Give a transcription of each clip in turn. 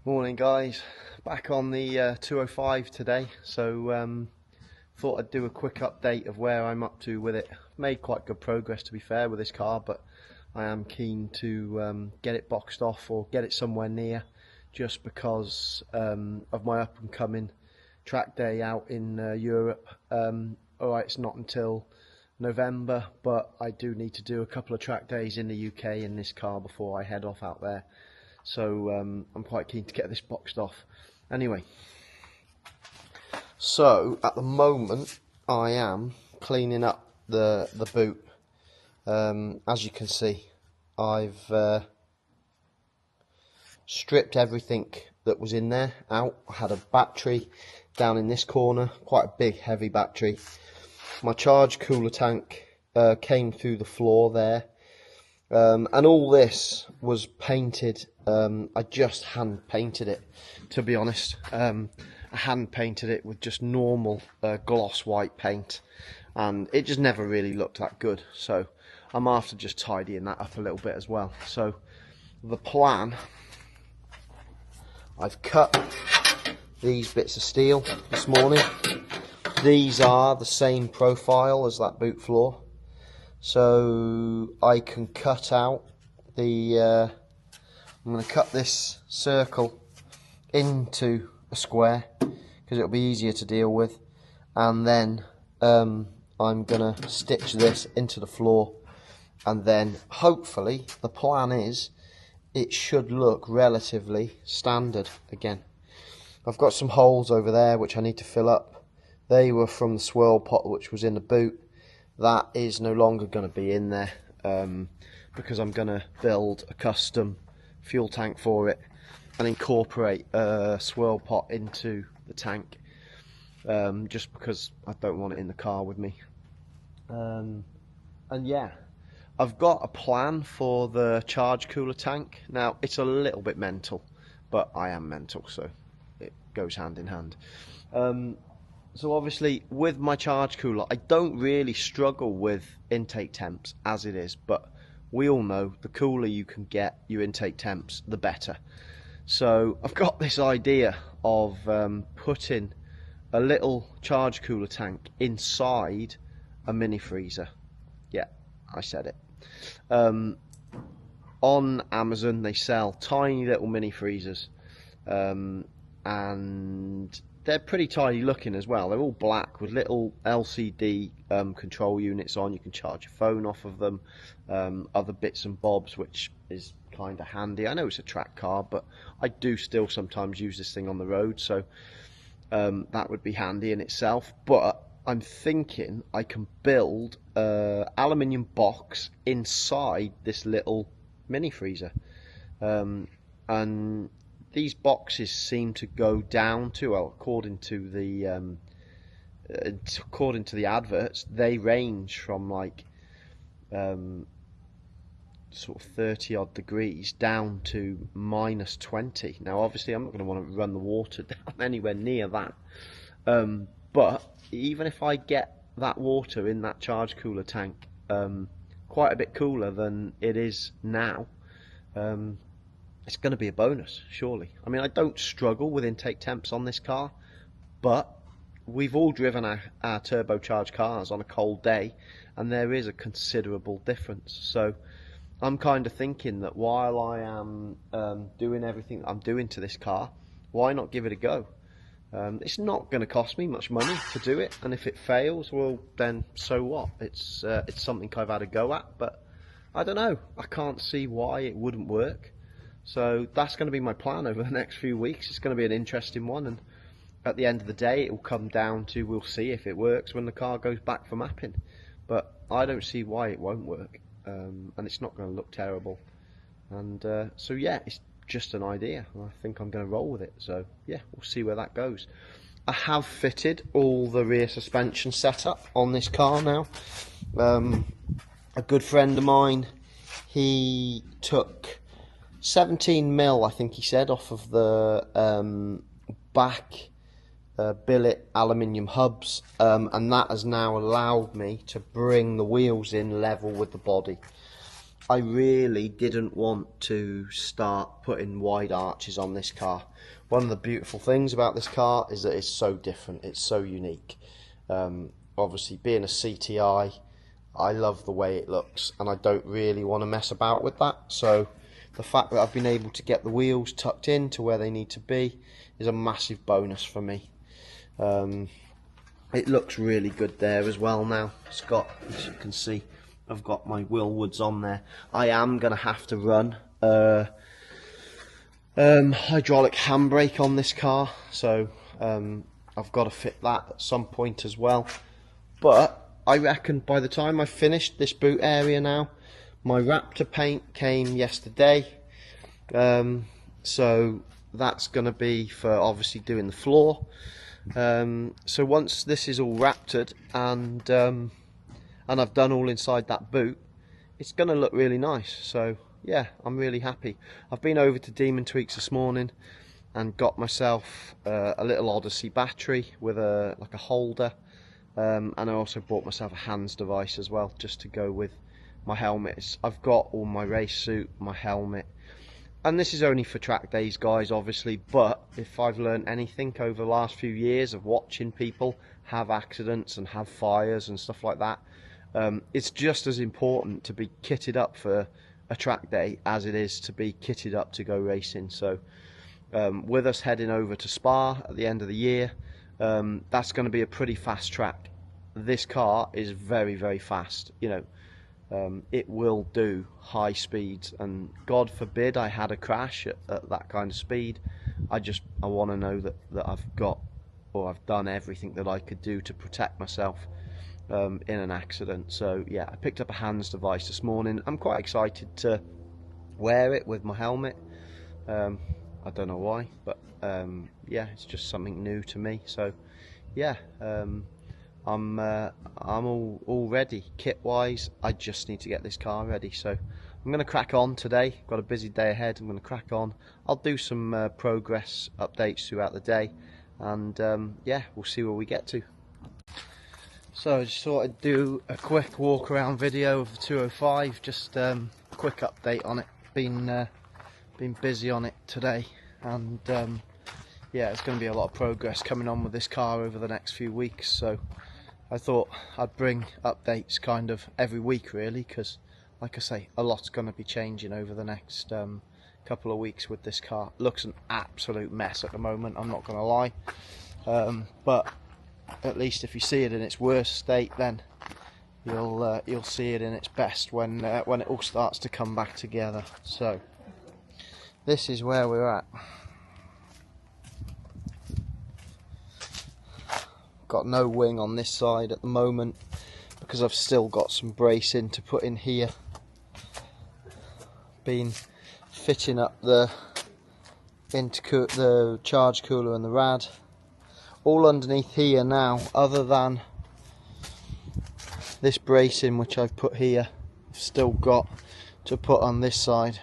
Morning guys, back on the 205 today, so thought I'd do a quick update of where I'm up to with it. Made quite good progress to be fair with this car, but I am keen to get it boxed off or get it somewhere near, just because of my up and coming track day out in Europe. Alright, it's not until November, but I do need to do a couple of track days in the UK in this car before I head off out there. So I'm quite keen to get this boxed off. Anyway, so at the moment I am cleaning up the boot. As you can see, I've stripped everything that was in there out. I had a battery down in this corner, quite a big heavy battery. My charge cooler tank came through the floor there. And all this was painted. I just hand painted it, to be honest. I hand painted it with just normal gloss white paint, and it just never really looked that good. So I'm after just tidying that up a little bit as well. So the plan, I've cut these bits of steel this morning. These are the same profile as that boot floor. So I can cut out the, I'm going to cut this circle into a square because it'll be easier to deal with, and then I'm going to stitch this into the floor, and then hopefully the plan is it should look relatively standard again. I've got some holes over there which I need to fill up. They were from the swirl pot which was in the boot. That is no longer going to be in there because I'm going to build a custom fuel tank for it and incorporate a swirl pot into the tank, just because I don't want it in the car with me. And yeah, I've got a plan for the charge cooler tank. Now, it's a little bit mental, but I am mental, so it goes hand in hand. So obviously with my charge cooler, I don't really struggle with intake temps as it is, but we all know the cooler you can get your intake temps, the better. So I've got this idea of putting a little charge cooler tank inside a mini freezer. Yeah, I said it. On Amazon they sell tiny little mini freezers, and they're pretty tidy looking as well. They're all black with little LCD control units on. You can charge your phone off of them, other bits and bobs, which is kind of handy. I know it's a track car, but I do still sometimes use this thing on the road, so that would be handy in itself. But I'm thinking I can build an aluminium box inside this little mini freezer, and these boxes seem to go down to, well, according to the adverts, they range from like sort of 30 odd degrees down to -20. Now obviously I'm not going to want to run the water down anywhere near that, but even if I get that water in that charge cooler tank quite a bit cooler than it is now, it's going to be a bonus, surely. I mean, I don't struggle with intake temps on this car, but we've all driven our turbocharged cars on a cold day, and there is a considerable difference. So I'm kind of thinking that while I am doing everything that I'm doing to this car, why not give it a go? It's not going to cost me much money to do it, and if it fails, well, then so what? It's something I've had a go at, but I don't know. I can't see why it wouldn't work. So that's going to be my plan over the next few weeks. It's going to be an interesting one, and at the end of the day it will come down to, we'll see if it works when the car goes back for mapping. But I don't see why it won't work, and it's not going to look terrible. And so yeah, it's just an idea. I think I'm going to roll with it. So yeah, we'll see where that goes. I have fitted all the rear suspension setup on this car now. A good friend of mine, he took 17mm, I think he said, off of the back billet aluminium hubs, and that has now allowed me to bring the wheels in level with the body. I really didn't want to start putting wide arches on this car. One of the beautiful things about this car is that it's so different, it's so unique. Obviously being a CTI, I love the way it looks and I don't really want to mess about with that. So the fact that I've been able to get the wheels tucked in to where they need to be is a massive bonus for me. It looks really good there as well now. It's got, as you can see, I've got my Willwoods on there. I am going to have to run hydraulic handbrake on this car, so I've got to fit that at some point as well. But I reckon by the time I finished this boot area now, my Raptor paint came yesterday, so that's going to be for obviously doing the floor. So once this is all raptored and I've done all inside that boot, it's going to look really nice. So yeah, I'm really happy. I've been over to Demon Tweaks this morning and got myself a little Odyssey battery with like a holder, and I also bought myself a hands device as well, just to go with my helmet. I've got all my race suit, my helmet, and this is only for track days, guys, obviously, but if I've learned anything over the last few years of watching people have accidents and have fires and stuff like that, it's just as important to be kitted up for a track day as it is to be kitted up to go racing. So with us heading over to Spa at the end of the year, that's going to be a pretty fast track. This car is very, very fast, you know. It will do high speeds, and God forbid I had a crash at that kind of speed. I want to know that I've got, or I've done everything that I could do to protect myself in an accident. So yeah, I picked up a hands device this morning. I'm quite excited to wear it with my helmet. I don't know why, but yeah, it's just something new to me. So yeah, I'm all ready kit wise. I just need to get this car ready, so I'm going to crack on today. Got a busy day ahead. I'm going to crack on. I'll do some progress updates throughout the day, and yeah, we'll see where we get to. So I just thought I'd do a quick walk around video of the 205, just quick update on it. Been busy on it today, and yeah, it's going to be a lot of progress coming on with this car over the next few weeks, so I thought I'd bring updates kind of every week really, because like I say, a lot's going to be changing over the next couple of weeks with this car. It looks an absolute mess at the moment, I'm not going to lie, but at least if you see it in its worst state, then you'll see it in its best when it all starts to come back together. So this is where we're at. Got no wing on this side at the moment because I've still got some bracing to put in here. Been fitting up the charge cooler and the rad. All underneath here now, other than this bracing which I've put here, I've still got to put on this side.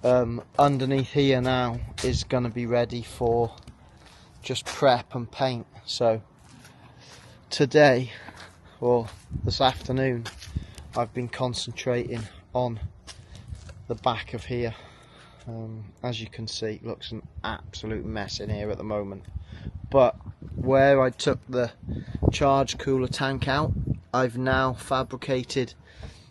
Underneath here now is going to be ready for just prep and paint. So today, or this afternoon, I've been concentrating on the back of here. As you can see, it looks an absolute mess in here at the moment, but where I took the charge cooler tank out, I've now fabricated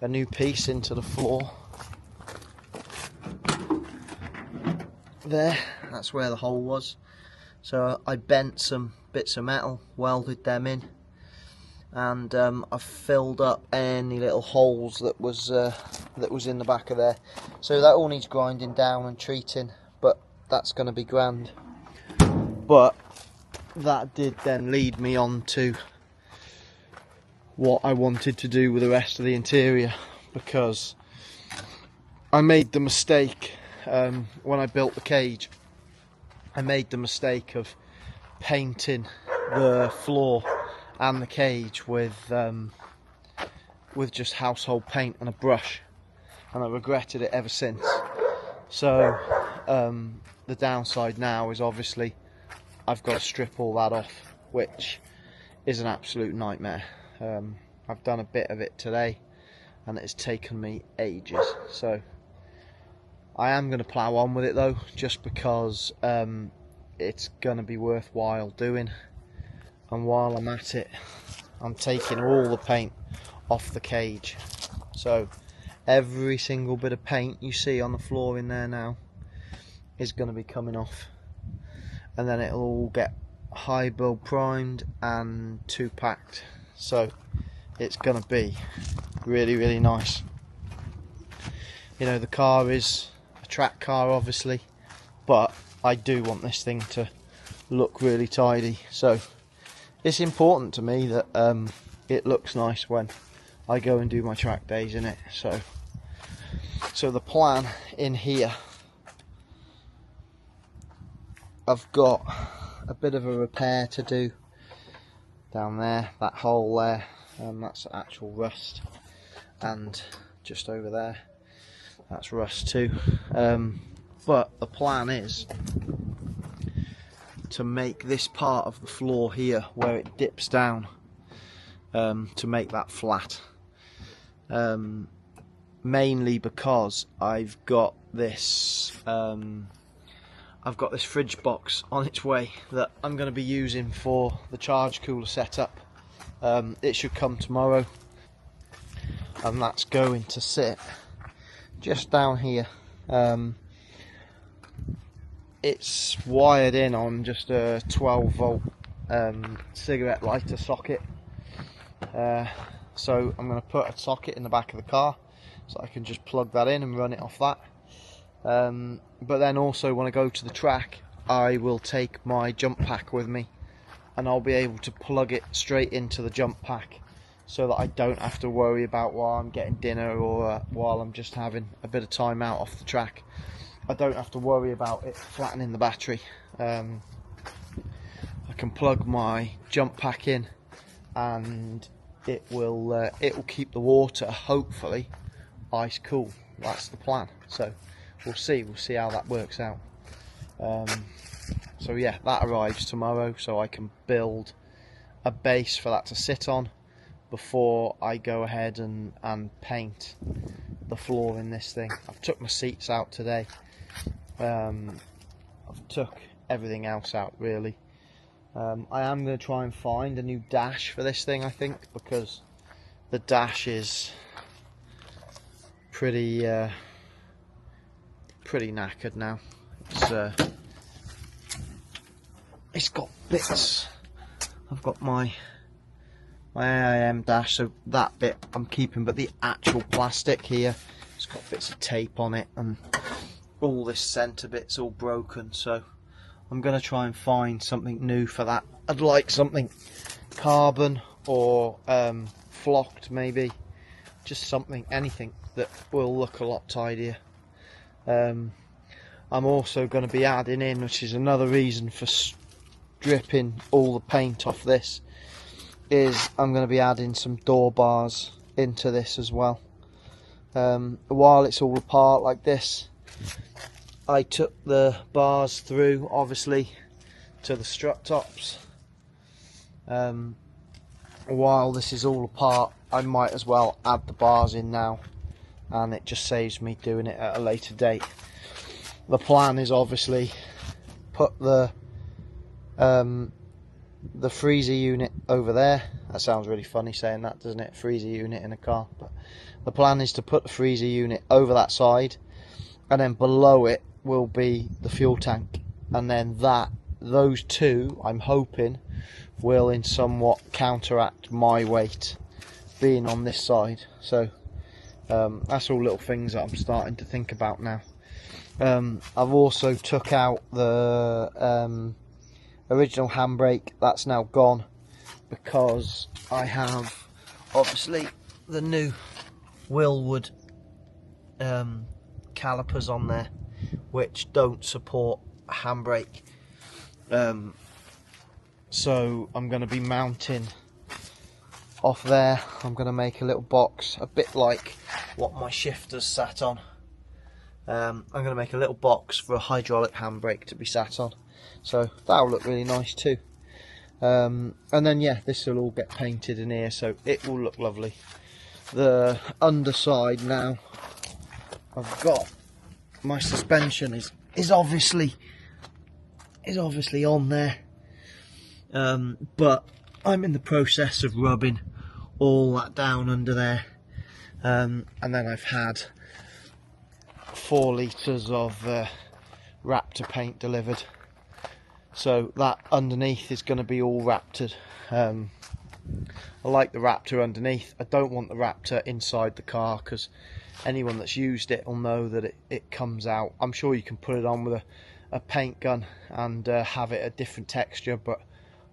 a new piece into the floor. There, that's where the hole was. So I bent some bits of metal, welded them in, and I've filled up any little holes that was in the back of there. So that all needs grinding down and treating, but that's going to be grand. But that did then lead me on to what I wanted to do with the rest of the interior, because I made the mistake when I built the cage. I made the mistake of painting the floor and the cage with just household paint and a brush, and I regretted it ever since. So the downside now is obviously I've got to strip all that off, which is an absolute nightmare. I've done a bit of it today, and it's taken me ages. So I am going to plough on with it though, just because it's going to be worthwhile doing. And while I'm at it, I'm taking all the paint off the cage. So every single bit of paint you see on the floor in there now is going to be coming off, and then it'll all get high build primed and 2-packed. So it's going to be really, really nice. You know, the car is a track car obviously, but I do want this thing to look really tidy. So it's important to me that it looks nice when I go and do my track days in it. So the plan in here, I've got a bit of a repair to do down there, that hole there, that's actual rust, and just over there, that's rust too. But the plan is to make this part of the floor here where it dips down, to make that flat, mainly because I've got this fridge box on its way that I'm going to be using for the charge cooler setup. It should come tomorrow, and that's going to sit just down here. It's wired in on just a 12 volt cigarette lighter socket, so I'm going to put a socket in the back of the car so I can just plug that in and run it off that. But then also when I go to the track, I will take my jump pack with me, and I'll be able to plug it straight into the jump pack, so that I don't have to worry about while I'm getting dinner or while I'm just having a bit of time out off the track. I don't have to worry about it flattening the battery. I can plug my jump pack in, and it will keep the water, hopefully, ice cool. That's the plan. So we'll see how that works out. So yeah, that arrives tomorrow, so I can build a base for that to sit on before I go ahead and paint the floor in this thing. I've took my seats out today. I've took everything else out really. I am going to try and find a new dash for this thing, I think, because the dash is pretty knackered now. It's got bits. I've got my AIM dash, so that bit I'm keeping, but the actual plastic here, it's got bits of tape on it, and all this centre bit's all broken. So I'm going to try and find something new for that. I'd like something carbon or flocked maybe, just something, anything that will look a lot tidier. I'm also going to be adding in, which is another reason for stripping all the paint off this, is I'm going to be adding some door bars into this as well. While it's all apart like this, I took the bars through obviously to the strut tops. While this is all apart, I might as well add the bars in now, and it just saves me doing it at a later date. The plan is obviously put the freezer unit over there. That sounds really funny saying that, doesn't it? Freezer unit in a car. But the plan is to put the freezer unit over that side, and then below it will be the fuel tank, and then those two, I'm hoping, will in somewhat counteract my weight being on this side. So that's all little things that I'm starting to think about now. I've also took out the original handbrake. That's now gone, because I have obviously the new Willwood calipers on there, which don't support a handbrake. So I'm going to be mounting off there. I'm going to make a little box, a bit like what my shifter's sat on. I'm going to make a little box for a hydraulic handbrake to be sat on, so that'll look really nice too. And then yeah, this will all get painted in here, so it will look lovely. the underside now. I've got my suspension is obviously on there, but I'm in the process of rubbing all that down under there, and then I've had 4 litres of Raptor paint delivered, so that underneath is going to be all Raptored. I like the Raptor underneath. I don't want the Raptor inside the car, because anyone that's used it will know that it comes out. I'm sure you can put it on with a paint gun and have it a different texture, but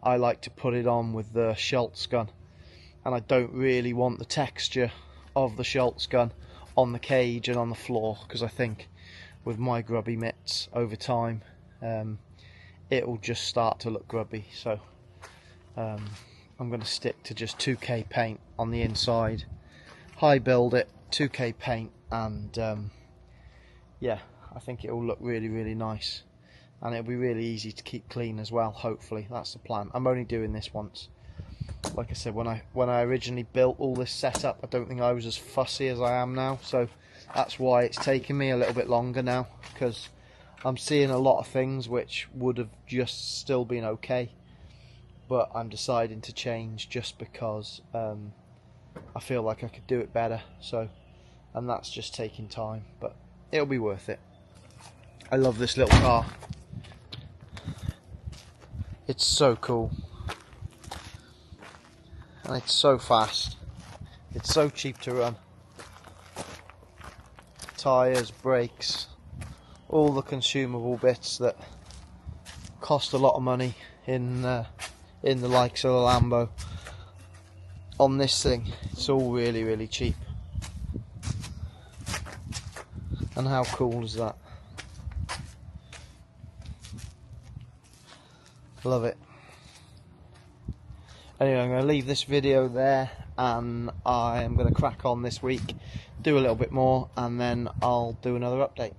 I like to put it on with the Schultz gun, and I don't really want the texture of the Schultz gun on the cage and on the floor, because I think with my grubby mitts over time it will just start to look grubby. So I'm going to stick to just 2K paint on the inside, high build it, 2K paint, and yeah, I think it will look really, really nice, and it'll be really easy to keep clean as well. Hopefully, that's the plan. I'm only doing this once. Like I said, when I originally built all this setup, I don't think I was as fussy as I am now, so that's why it's taken me a little bit longer now, because I'm seeing a lot of things which would have just still been okay, but I'm deciding to change just because I feel like I could do it better. So, and that's just taking time, but it'll be worth it. I love this little car. It's so cool, and it's so fast. It's so cheap to run. Tyres, brakes, all the consumable bits that cost a lot of money in the likes of the Lambo. On this thing, it's all really, really cheap. And how cool is that? Love it. Anyway, I'm going to leave this video there, and I am going to crack on this week, do a little bit more, and then I'll do another update.